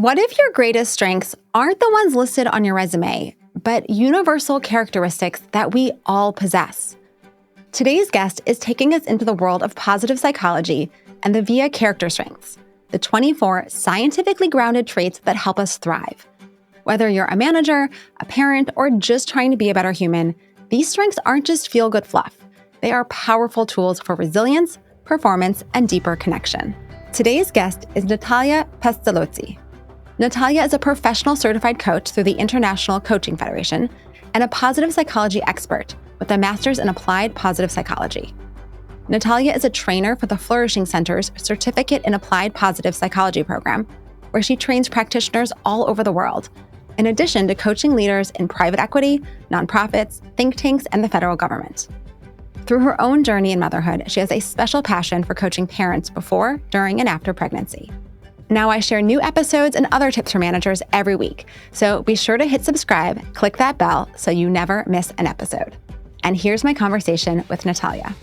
What if your greatest strengths aren't the ones listed on your resume, but universal characteristics that we all possess? Today's guest is taking us into the world of positive psychology and the VIA character strengths, the 24 scientifically grounded traits that help us thrive. Whether you're a manager, a parent, or just trying to be a better human, these strengths aren't just feel-good fluff. They are powerful tools for resilience, performance, and deeper connection. Today's guest is Natalya Pestalozzi. Natalya is a professional certified coach through the International Coaching Federation and a positive psychology expert with a master's in applied positive psychology. Natalya is a trainer for the Flourishing Center's Certificate in Applied Positive Psychology program, where she trains practitioners all over the world, in addition to coaching leaders in private equity, nonprofits, think tanks, and the federal government. Through her own journey in motherhood, she has a special passion for coaching parents before, during, and after pregnancy. Now I share new episodes and other tips for managers every week, so be sure to hit subscribe, click that bell so you never miss an episode. And here's my conversation with Natalya.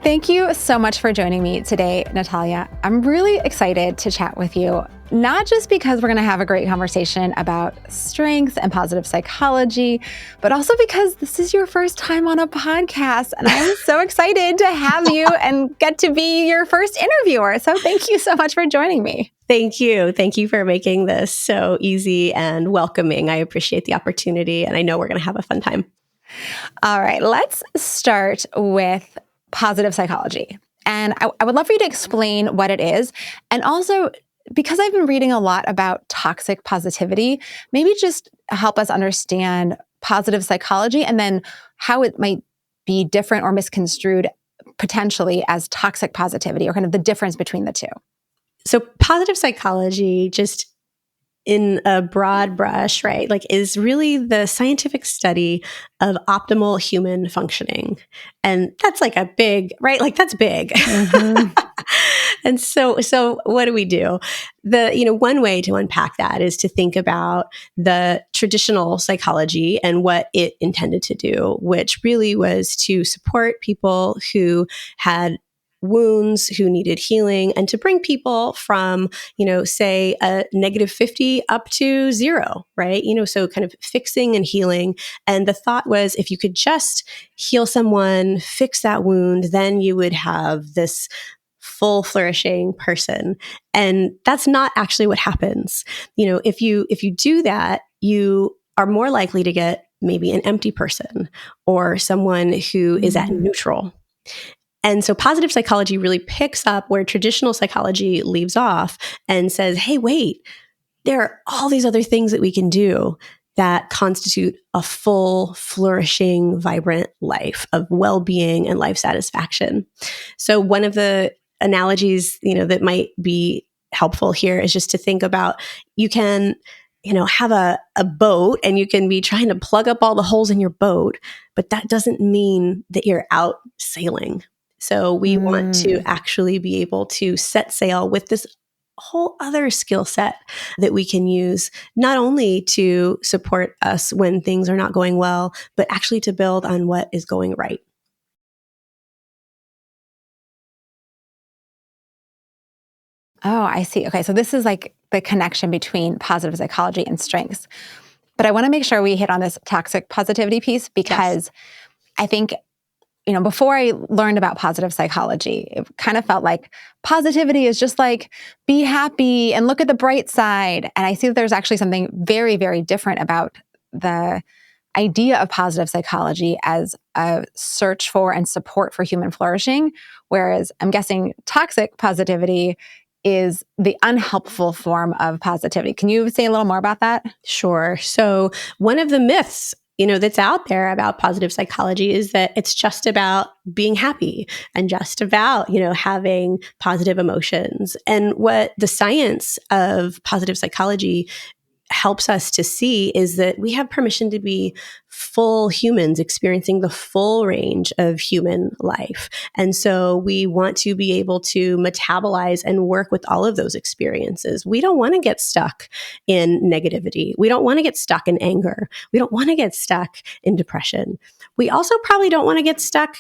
Thank you so much for joining me today, Natalya. I'm really excited to chat with you, not just because we're going to have a great conversation about strengths and positive psychology, but also because this is your first time on a podcast, and I'm so excited to have you and get to be your first interviewer. So thank you so much for joining me. Thank you. Thank you for making this so easy and welcoming. I appreciate the opportunity, and I know we're going to have a fun time. All right, let's start with positive psychology. And I would love for you to explain what it is. And also, because I've been reading a lot about toxic positivity, maybe just help us understand positive psychology and then how it might be different or misconstrued potentially as toxic positivity, or kind of the difference between the two. So positive psychology, just in a broad brush, right, is really the scientific study of optimal human functioning. And that's a big, right? That's big. Mm-hmm. And so what do we do? One way to unpack that is to think about the traditional psychology and what it intended to do, which really was to support people who had wounds, who needed healing, and to bring people from, say a -50 up to 0, right? So kind of fixing and healing. And the thought was, if you could just heal someone, fix that wound, then you would have this full flourishing person. And that's not actually what happens. If you do that, you are more likely to get maybe an empty person or someone who is at neutral. And so positive psychology really picks up where traditional psychology leaves off and says, hey, wait, there are all these other things that we can do that constitute a full, flourishing, vibrant life of well-being and life satisfaction. So one of the analogies, that might be helpful here is just to think about, you can, have a boat and you can be trying to plug up all the holes in your boat, but that doesn't mean that you're out sailing. So we want to actually be able to set sail with this whole other skill set that we can use, not only to support us when things are not going well, but actually to build on what is going right. Oh, I see. Okay, so this is the connection between positive psychology and strengths. But I want to make sure we hit on this toxic positivity piece, because I think before I learned about positive psychology, it kind of felt like positivity is just be happy and look at the bright side. And I see that there's actually something very, very different about the idea of positive psychology as a search for and support for human flourishing. Whereas I'm guessing toxic positivity is the unhelpful form of positivity. Can you say a little more about that? Sure. So one of the myths that's out there about positive psychology is that it's just about being happy and just about, having positive emotions. And what the science of positive psychology helps us to see is that we have permission to be full humans experiencing the full range of human life. And so we want to be able to metabolize and work with all of those experiences. We don't want to get stuck in negativity. We don't want to get stuck in anger. We don't want to get stuck in depression. We also probably don't want to get stuck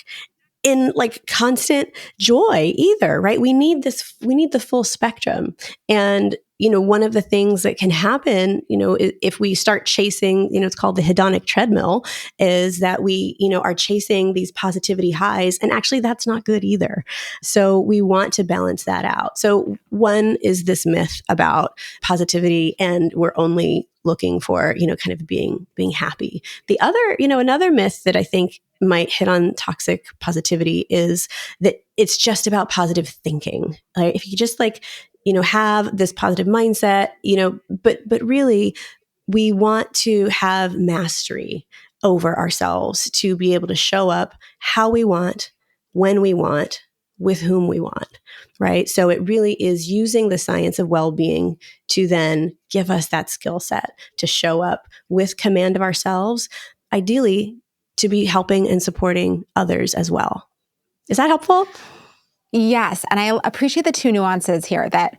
in like constant joy either, right? We need the full spectrum. And, one of the things that can happen, if we start chasing, it's called the hedonic treadmill, is that we, are chasing these positivity highs. And actually that's not good either. So we want to balance that out. So one is this myth about positivity and we're only looking for, kind of being happy. The other, another myth that I think might hit on toxic positivity is that it's just about positive thinking. Like if you just have this positive mindset, but really we want to have mastery over ourselves to be able to show up how we want, when we want, with whom we want, right? So it really is using the science of well-being to then give us that skill set to show up with command of ourselves, ideally to be helping and supporting others as well. Is that helpful? Yes. And I appreciate the two nuances here, that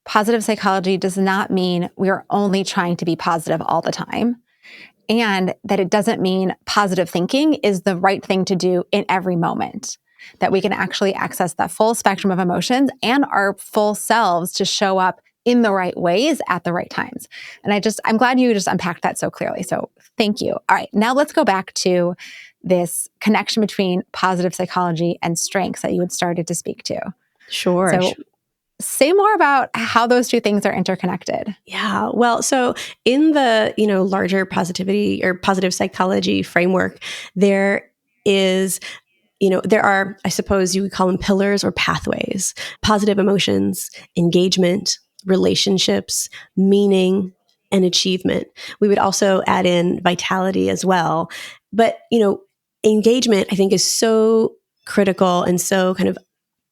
positive psychology does not mean we're only trying to be positive all the time, and that it doesn't mean positive thinking is the right thing to do in every moment, that we can actually access that full spectrum of emotions and our full selves to show up in the right ways at the right times. And I'm glad you just unpacked that so clearly. So thank you. All right, now let's go back to this connection between positive psychology and strengths that you had started to speak to. Sure. So say more about how those two things are interconnected. Yeah. Well, so in the, larger positivity or positive psychology framework, there is, there are, I suppose you would call them pillars or pathways: positive emotions, engagement, relationships, meaning, and achievement. We would also add in vitality as well. But, engagement, I think, is so critical and so kind of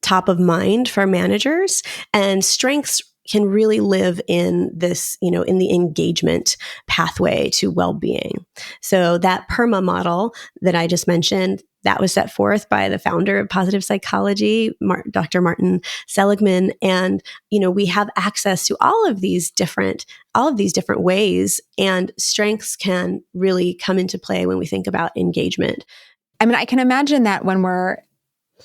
top of mind for managers, and strengths can really live in this, in the engagement pathway to well-being. So that PERMA model that I just mentioned, that was set forth by the founder of positive psychology, Dr. Martin Seligman. And, we have access to all of these different ways, and strengths can really come into play when we think about engagement. I mean, I can imagine that when we're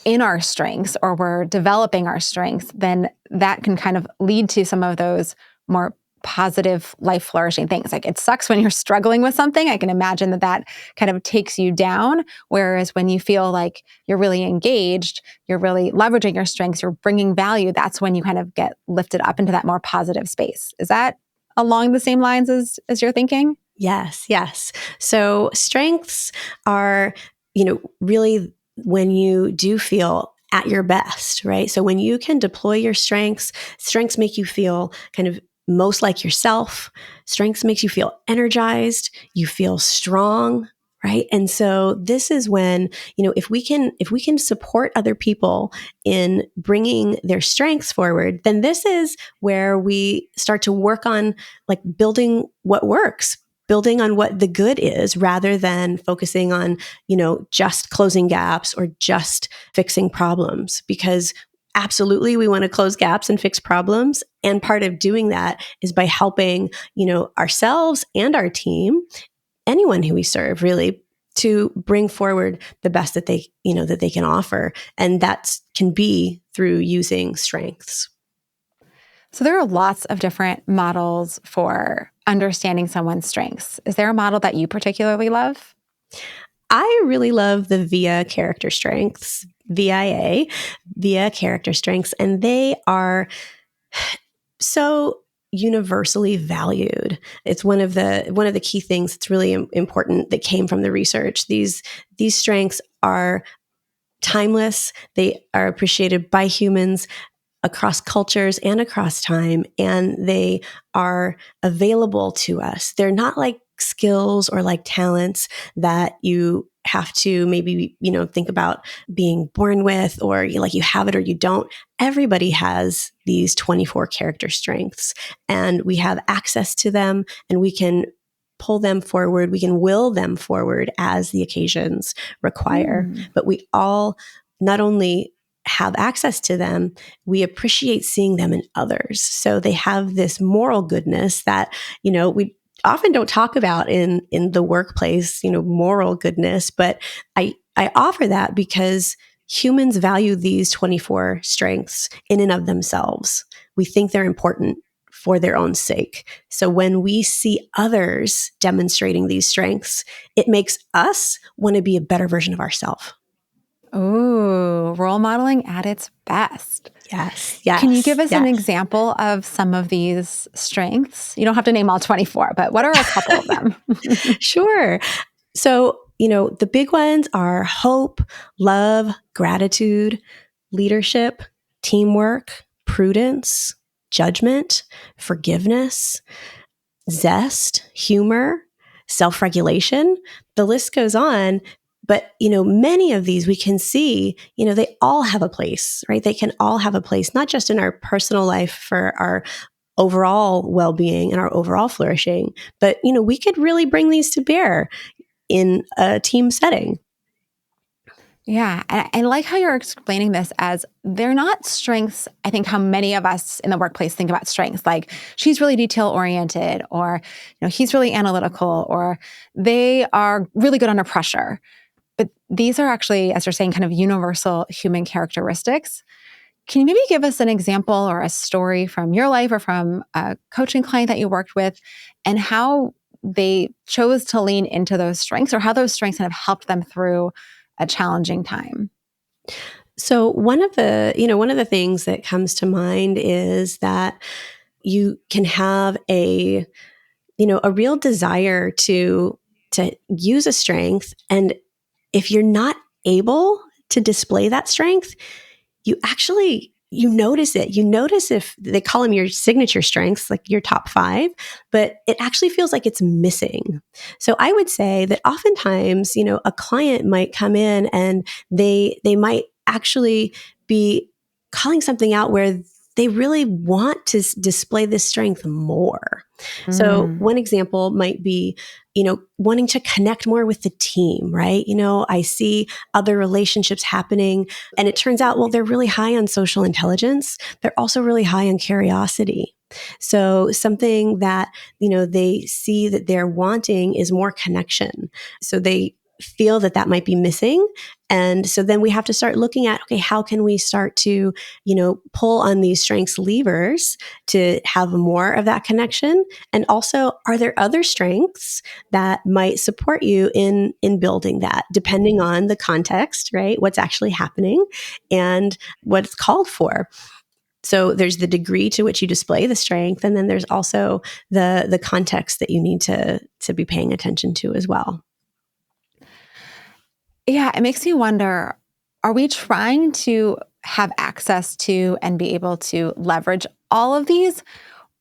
in our strengths or we're developing our strengths, then that can kind of lead to some of those more positive life flourishing things. Like it sucks when you're struggling with something. I can imagine that kind of takes you down. Whereas when you feel like you're really engaged, you're really leveraging your strengths, you're bringing value, that's when you kind of get lifted up into that more positive space. Is that along the same lines as you're thinking? Yes. So strengths are, really when you do feel at your best, right? So when you can deploy your strengths make you feel kind of most like yourself. Strengths makes you feel energized, you feel strong, right? And so this is when, if we can support other people in bringing their strengths forward, then this is where we start to work on like building what works, building on what the good is, rather than focusing on, just closing gaps or just fixing problems. Because absolutely, we want to close gaps and fix problems. And part of doing that is by helping, ourselves and our team, anyone who we serve, really, to bring forward the best that they can offer. And that can be through using strengths. So there are lots of different models for understanding someone's strengths. Is there a model that you particularly love? I really love the VIA character strengths, VIA character strengths, and they are so universally valued. It's one of the key things that's really important that came from the research. These strengths are timeless. They are appreciated by humans across cultures and across time, and they are available to us. They're not like skills or like talents that you have to maybe, think about being born with, or like you have it or you don't. Everybody has these 24 character strengths, and we have access to them, and we can pull them forward. We can will them forward as the occasions require. But we all not only have access to them, we appreciate seeing them in others. So they have this moral goodness that, we often don't talk about in the workplace, moral goodness. But I offer that because humans value these 24 strengths in and of themselves. We think they're important for their own sake. So when we see others demonstrating these strengths, it makes us want to be a better version of ourselves. Ooh, role modeling at its best. Yes. Can you give us an example of some of these strengths? You don't have to name all 24, but what are a couple of them? Sure. So, the big ones are hope, love, gratitude, leadership, teamwork, prudence, judgment, forgiveness, zest, humor, self-regulation. The list goes on. But, many of these we can see, they all have a place, right? They can all have a place, not just in our personal life for our overall well-being and our overall flourishing, but, we could really bring these to bear in a team setting. Yeah. And I like how you're explaining this as they're not strengths. I think how many of us in the workplace think about strengths, like she's really detail oriented, or, he's really analytical, or they are really good under pressure. But these are actually, as you're saying, kind of universal human characteristics. Can you maybe give us an example or a story from your life or from a coaching client that you worked with, and how they chose to lean into those strengths, or how those strengths kind of helped them through a challenging time? So one of the things that comes to mind is that you can have a real desire to use a strength, and if you're not able to display that strength, you notice it. You notice if they call them your signature strengths, like your top 5, but it actually feels like it's missing. So I would say that oftentimes, a client might come in and they might actually be calling something out where they really want to display this strength more. So one example might be, wanting to connect more with the team, right? I see other relationships happening, and it turns out, well, they're really high on social intelligence. They're also really high on curiosity. So something that, they see that they're wanting is more connection. So they feel that might be missing. And so then we have to start looking at, okay, how can we start to, pull on these strengths levers to have more of that connection? And also, are there other strengths that might support you in building that, depending on the context, right? What's actually happening and what it's called for. So there's the degree to which you display the strength, and then there's also the context that you need to be paying attention to as well. Yeah, it makes me wonder, are we trying to have access to and be able to leverage all of these?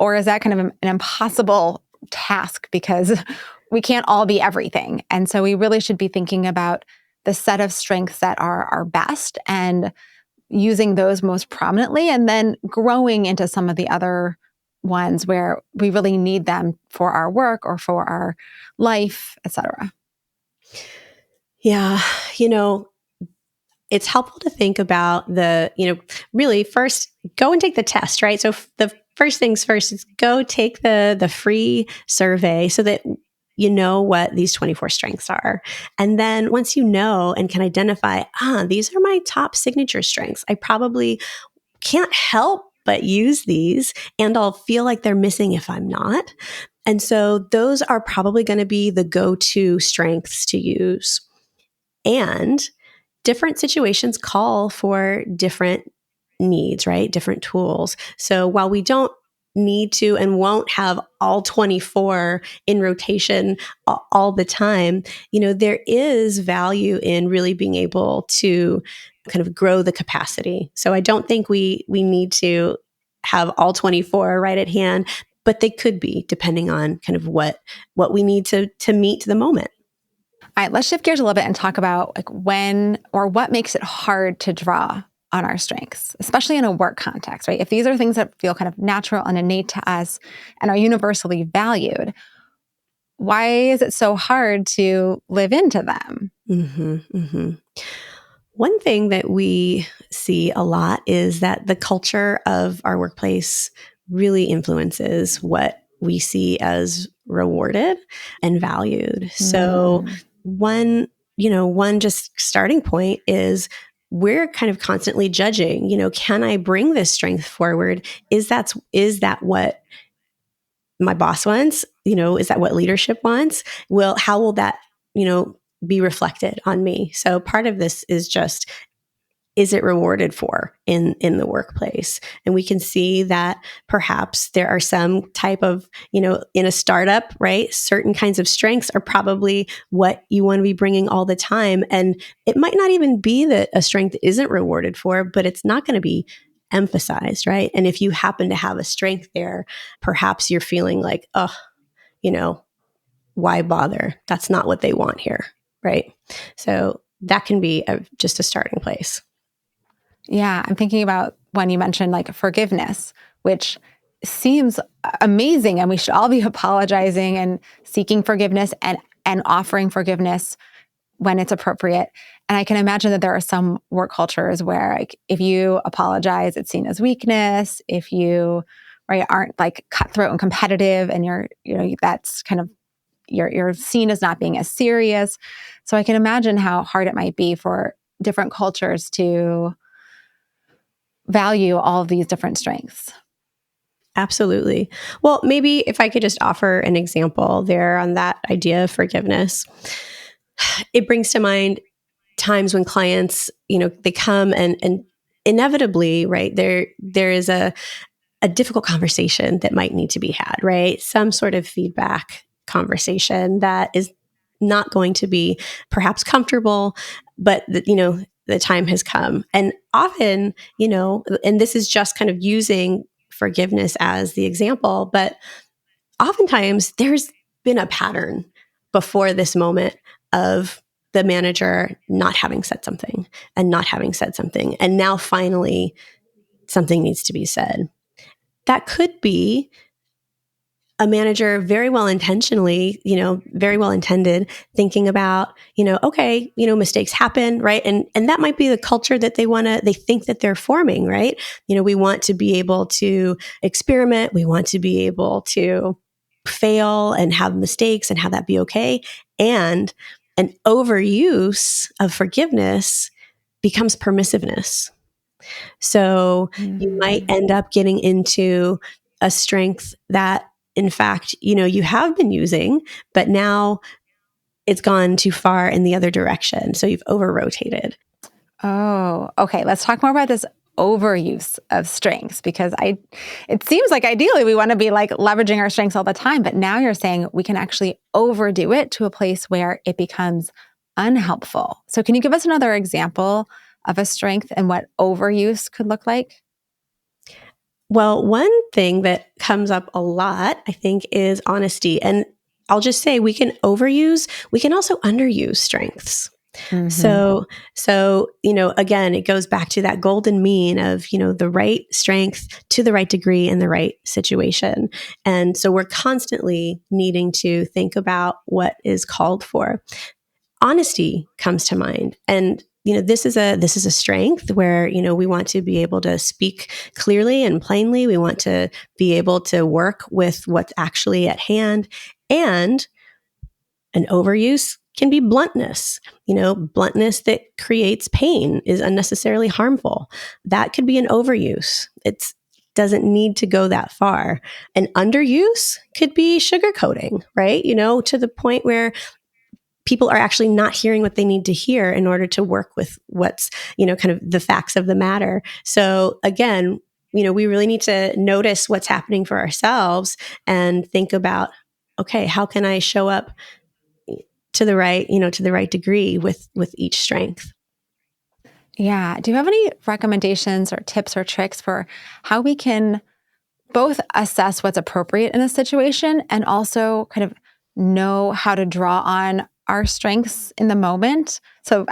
Or is that kind of an impossible task because we can't all be everything? And so we really should be thinking about the set of strengths that are our best and using those most prominently, and then growing into some of the other ones where we really need them for our work or for our life, et cetera. Yeah, it's helpful to think about really first go and take the test, right? So the first things first is go take the free survey so that you know what these 24 strengths are. And then once you know and can identify, these are my top signature strengths, I probably can't help but use these, and I'll feel like they're missing if I'm not. And so those are probably going to be the go-to strengths to use. And different situations call for different needs, right? Different tools. So while we don't need to and won't have all 24 in rotation all the time, there is value in really being able to kind of grow the capacity. So I don't think we need to have all 24 right at hand, but they could be, depending on kind of what we need to meet the moment. All right, let's shift gears a little bit and talk about like when or what makes it hard to draw on our strengths, especially in a work context, right? If these are things that feel kind of natural and innate to us and are universally valued, why is it so hard to live into them? One thing that we see a lot is that the culture of our workplace really influences what we see as rewarded and valued. So one just starting point is we're kind of constantly judging, can I bring this strength forward? Is that what my boss wants? Is that what leadership wants? How will that, be reflected on me? So part of this is just, is it rewarded for in the workplace? And we can see that perhaps there are some type of, in a startup, right? Certain kinds of strengths are probably what you want to be bringing all the time. And it might not even be that a strength isn't rewarded for, but it's not going to be emphasized, right? And if you happen to have a strength there, perhaps you're feeling like, oh, why bother? That's not what they want here, right? So that can be just a starting place. Yeah, I'm thinking about when you mentioned like forgiveness, which seems amazing, and we should all be apologizing and seeking forgiveness and offering forgiveness when it's appropriate. And I can imagine that there are some work cultures where like if you apologize, it's seen as weakness. If you aren't like cutthroat and competitive, and that's kind of you're seen as not being as serious. So I can imagine how hard it might be for different cultures to value all of these different strengths. Absolutely. Well, maybe if I could just offer an example there on that idea of forgiveness, it brings to mind times when clients, they come and inevitably, right, there is a difficult conversation that might need to be had, right? Some sort of feedback conversation that is not going to be perhaps comfortable, but the time has come. And often, and this is just kind of using forgiveness as the example, but oftentimes there's been a pattern before this moment of the manager not having said something and not having said something. And now finally something needs to be said. That could be a manager very well intentionally, very well intended, thinking about, okay, mistakes happen, right? And that might be the culture that they think that they're forming, right? We want to be able to experiment. We want to be able to fail and have mistakes and have that be okay. And an overuse of forgiveness becomes permissiveness. So you might end up getting into a strength that, in fact, you have been using, but now it's gone too far in the other direction. So you've over-rotated. Oh, okay. Let's talk more about this overuse of strengths, because it seems like ideally we want to be like leveraging our strengths all the time, but now you're saying we can actually overdo it to a place where it becomes unhelpful. So can you give us another example of a strength and what overuse could look like? Well, one thing that comes up a lot, I think, is honesty. And I'll just say we can also underuse strengths. Mm-hmm. So, again, it goes back to that golden mean of, the right strength to the right degree in the right situation. And so we're constantly needing to think about what is called for. Honesty comes to mind. And this is a strength where, we want to be able to speak clearly and plainly. We want to be able to work with what's actually at hand. And an overuse can be bluntness. Bluntness that creates pain is unnecessarily harmful. That could be an overuse. It doesn't need to go that far. An underuse could be sugarcoating, right? To the point where people are actually not hearing what they need to hear in order to work with what's, kind of the facts of the matter. So again, we really need to notice what's happening for ourselves and think about, okay, how can I show up to the right degree with each strength? Yeah. Do you have any recommendations or tips or tricks for how we can both assess what's appropriate in a situation and also kind of know how to draw on our strengths in the moment? So,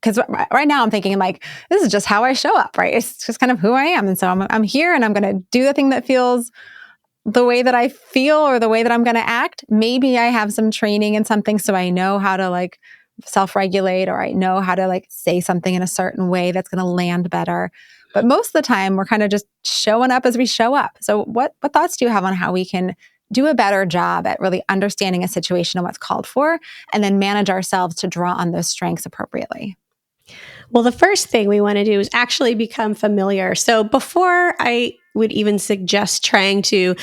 because right now I'm thinking like, this is just how I show up, right? It's just kind of who I am. And so I'm here and I'm going to do the thing that feels the way that I feel or the way that I'm going to act. Maybe I have some training in something so I know how to like self-regulate, or I know how to like say something in a certain way that's going to land better. But most of the time we're kind of just showing up as we show up. So what thoughts do you have on how we can do a better job at really understanding a situation and what's called for, and then manage ourselves to draw on those strengths appropriately? Well, the first thing we want to do is actually become familiar. So before I would even suggest trying to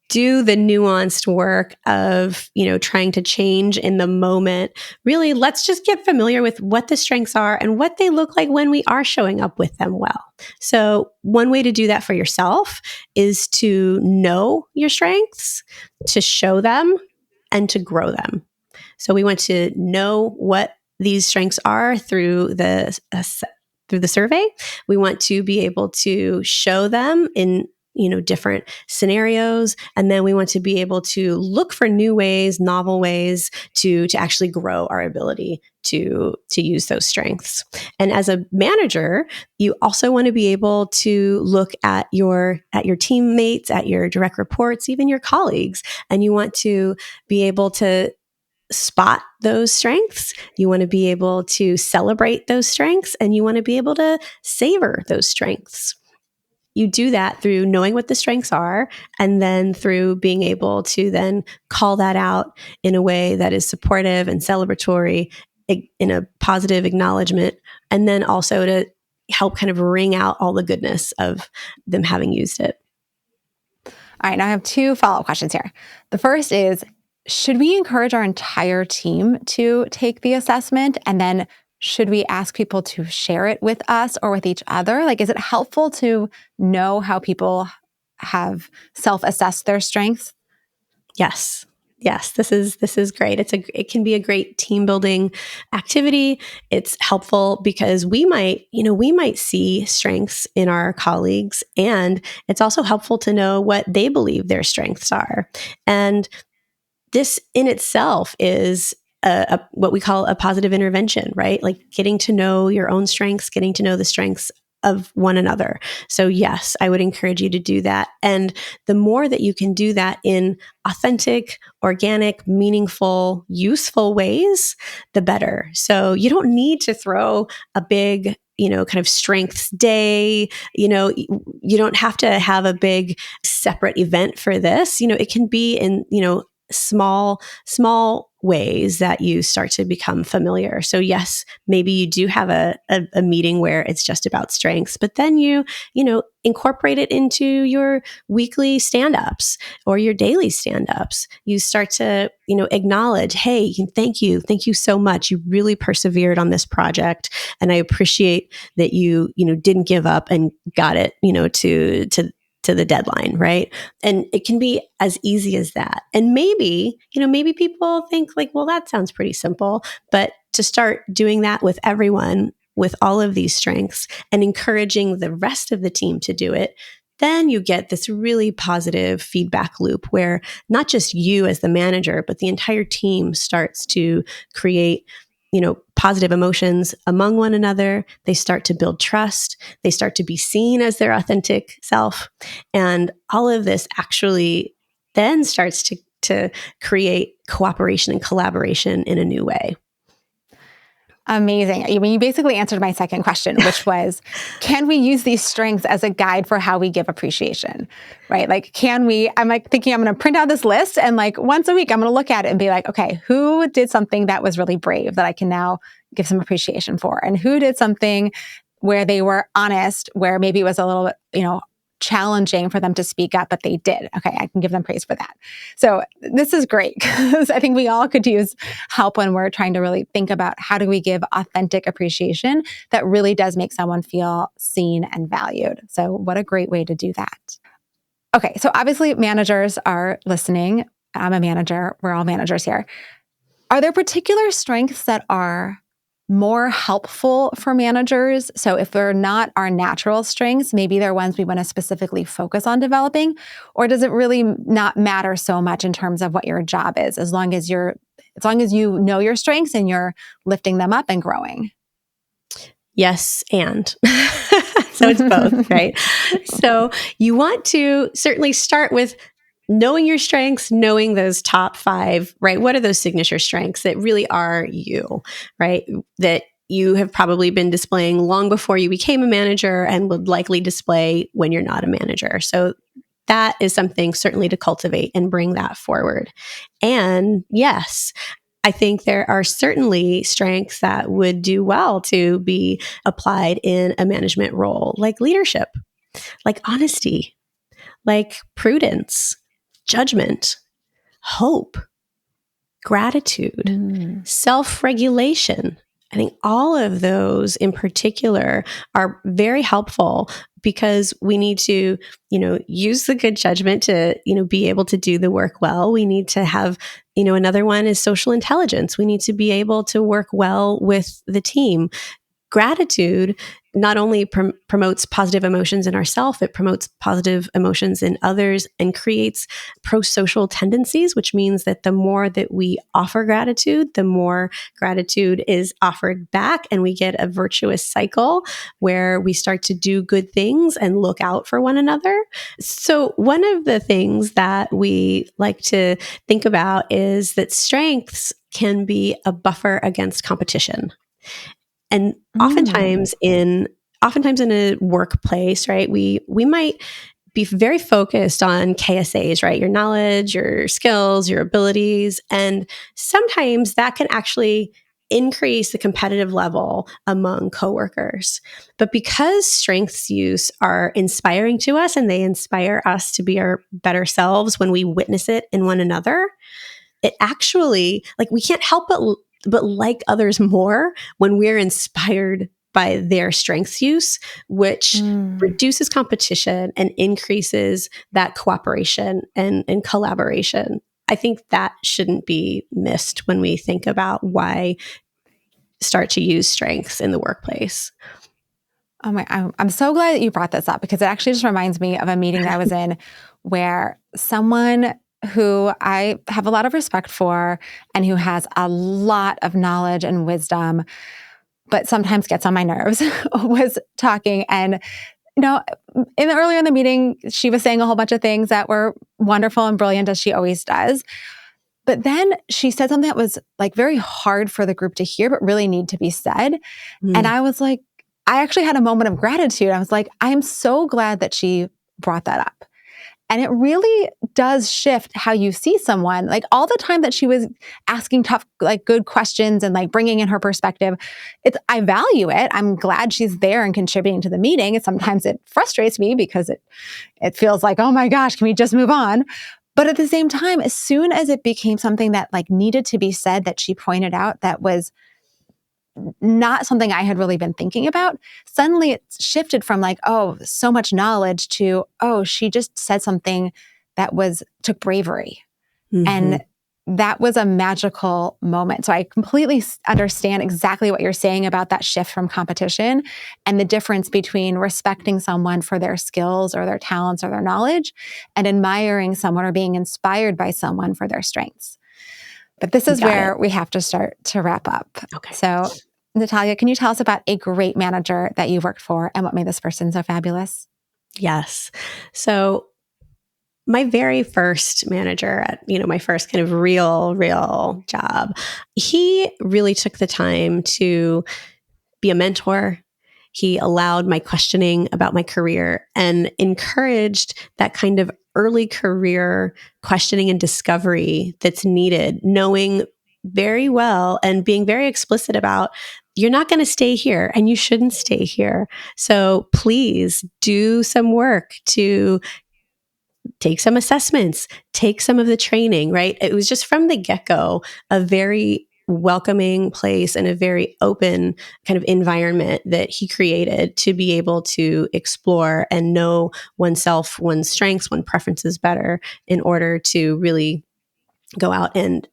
do the nuanced work of, trying to change in the moment, really, let's just get familiar with what the strengths are and what they look like when we are showing up with them well. So one way to do that for yourself is to know your strengths, to show them, and to grow them. So we want to know what these strengths are through the survey. We want to be able to show them in different scenarios, and then we want to be able to look for new ways, novel ways to actually grow our ability to use those strengths. And as a manager, you also want to be able to look at your teammates, at your direct reports, even your colleagues, and you want to be able to spot those strengths. You want to be able to celebrate those strengths, and you want to be able to savor those strengths. You do that through knowing what the strengths are, and then through being able to then call that out in a way that is supportive and celebratory, in a positive acknowledgement, and then also to help kind of wring out all the goodness of them having used it. All right, now I have two follow-up questions here. The first is, should we encourage our entire team to take the assessment? And then should we ask people to share it with us or with each other? Like, is it helpful to know how people have self-assessed their strengths? Yes. Yes, this is great. It can be a great team building activity. It's helpful because we might see strengths in our colleagues, and it's also helpful to know what they believe their strengths are. And this in itself is what we call a positive intervention, right? Like getting to know your own strengths, getting to know the strengths of one another. So yes, I would encourage you to do that. And the more that you can do that in authentic, organic, meaningful, useful ways, the better. So you don't need to throw a big, kind of strengths day. You don't have to have a big separate event for this. It can be in, small ways that you start to become familiar. So yes, maybe you do have a meeting where it's just about strengths, but then you incorporate it into your weekly stand-ups or your daily stand-ups. You start to, acknowledge, hey, thank you so much. You really persevered on this project, and I appreciate that you didn't give up and got it, to the deadline, right? And it can be as easy as that. And maybe people think like, well, that sounds pretty simple, but to start doing that with everyone, with all of these strengths, and encouraging the rest of the team to do it, then you get this really positive feedback loop where not just you as the manager, but the entire team starts to create positive emotions among one another. They start to build trust. They start to be seen as their authentic self. And all of this actually then starts to create cooperation and collaboration in a new way. Amazing. I mean, you basically answered my second question, which was, can we use these strengths as a guide for how we give appreciation, right? Like, I'm like thinking I'm going to print out this list, and like once a week, I'm going to look at it and be like, okay, who did something that was really brave that I can now give some appreciation for? And who did something where they were honest, where maybe it was a little bit, challenging for them to speak up, but they did. Okay, I can give them praise for that. So this is great, because I think we all could use help when we're trying to really think about how do we give authentic appreciation that really does make someone feel seen and valued. So what a great way to do that. Okay, so obviously managers are listening. I'm a manager. We're all managers here. Are there particular strengths that are more helpful for managers? So if they're not our natural strengths, maybe they're ones we want to specifically focus on developing, or does it really not matter so much in terms of what your job is, as long as you know your strengths and you're lifting them up and growing? Yes, and so it's both, right? So you want to certainly start with knowing your strengths, knowing those top 5, right? What are those signature strengths that really are you, right? That you have probably been displaying long before you became a manager and would likely display when you're not a manager. So that is something certainly to cultivate and bring that forward. And yes, I think there are certainly strengths that would do well to be applied in a management role, like leadership, like honesty, like prudence, judgment, hope, gratitude, self-regulation. I think all of those in particular are very helpful because we need to, use the good judgment to, be able to do the work well. We need to have, another one is social intelligence. We need to be able to work well with the team. Gratitude not only promotes positive emotions in ourselves, it promotes positive emotions in others and creates pro-social tendencies, which means that the more that we offer gratitude, the more gratitude is offered back, and we get a virtuous cycle where we start to do good things and look out for one another. So one of the things that we like to think about is that strengths can be a buffer against competition. And oftentimes in a workplace, right, we might be very focused on KSAs, right? Your knowledge, your skills, your abilities. And sometimes that can actually increase the competitive level among coworkers. But because strengths use are inspiring to us and they inspire us to be our better selves when we witness it in one another, it actually, we can't help but like others more when we're inspired by their strengths use, which reduces competition and increases that cooperation and collaboration. I think that shouldn't be missed when we think about why start to use strengths in the workplace. Oh my, I'm so glad that you brought this up because it actually just reminds me of a meeting that I was in where someone who I have a lot of respect for and who has a lot of knowledge and wisdom, but sometimes gets on my nerves, was talking. And, earlier in the meeting, she was saying a whole bunch of things that were wonderful and brilliant, as she always does. But then she said something that was very hard for the group to hear, but really need to be said. And I was like, I actually had a moment of gratitude. I was like, I'm so glad that she brought that up. And it really does shift how you see someone. All the time that she was asking tough, good questions and bringing in her perspective, I value it. I'm glad she's there and contributing to the meeting. And sometimes it frustrates me because it feels like, oh my gosh, can we just move on? But at the same time, as soon as it became something that needed to be said, that she pointed out that was not something I had really been thinking about, suddenly it shifted from so much knowledge to, she just said something that took bravery. And that was a magical moment. So I completely understand exactly what you're saying about that shift from competition and the difference between respecting someone for their skills or their talents or their knowledge and admiring someone or being inspired by someone for their strengths. But this is where we have to start to wrap up. Okay. So, Natalya, can you tell us about a great manager that you've worked for and what made this person so fabulous? Yes. So my very first manager at, my first kind of real job, he really took the time to be a mentor. He allowed my questioning about my career and encouraged that kind of early career questioning and discovery that's needed, knowing very well and being very explicit about, you're not going to stay here and you shouldn't stay here. So please do some work to take some assessments, take some of the training, right? It was just from the get-go a very welcoming place and a very open kind of environment that he created to be able to explore and know oneself, one's strengths, one's preferences better in order to really go out and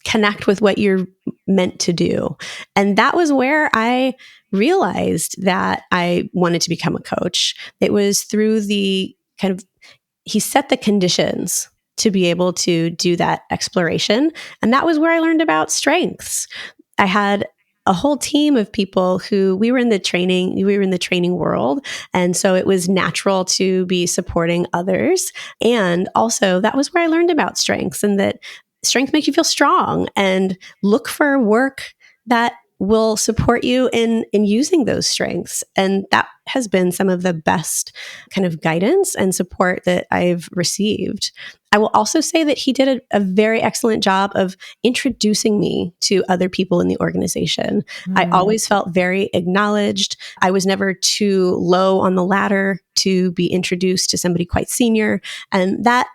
connect with what you're meant to do. And that was where I realized that I wanted to become a coach. It was through the kind of, he set the conditions to be able to do that exploration. And that was where I learned about strengths. I had a whole team of people who we were in the training world. And so it was natural to be supporting others. And also that was where I learned about strengths and that strength makes you feel strong, and look for work that will support you in using those strengths. And that has been some of the best kind of guidance and support that I've received. I will also say that he did a very excellent job of introducing me to other people in the organization. I always felt very acknowledged. I was never too low on the ladder to be introduced to somebody quite senior. And that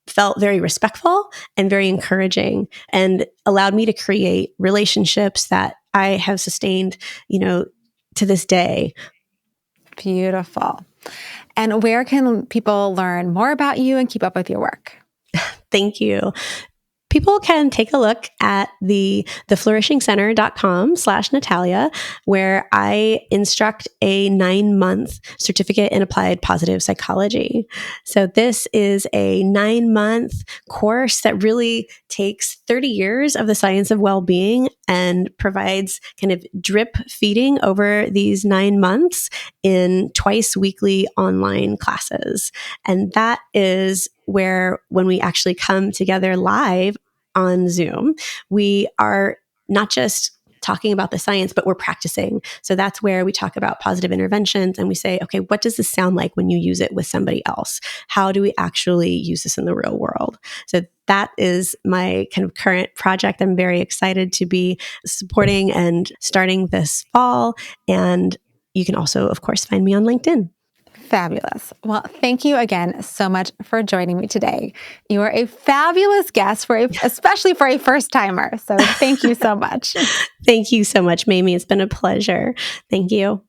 felt very respectful and very encouraging and allowed me to create relationships that I have sustained, to this day. Beautiful. And where can people learn more about you and keep up with your work? Thank you. People can take a look at the flourishingcenter.com/Natalya, where I instruct a 9-month certificate in applied positive psychology. So this is a 9-month course that really takes 30 years of the science of well-being and provides kind of drip feeding over these 9 months in twice weekly online classes. And that is where, when we actually come together live on Zoom, we are not just talking about the science, but we're practicing. So that's where we talk about positive interventions and we say, okay, what does this sound like when you use it with somebody else? How do we actually use this in the real world? So that is my kind of current project. I'm very excited to be supporting and starting this fall. And you can also, of course, find me on LinkedIn. Fabulous. Well, thank you again so much for joining me today. You are a fabulous guest, especially for a first-timer. So thank you so much. Thank you so much, Mamie. It's been a pleasure. Thank you.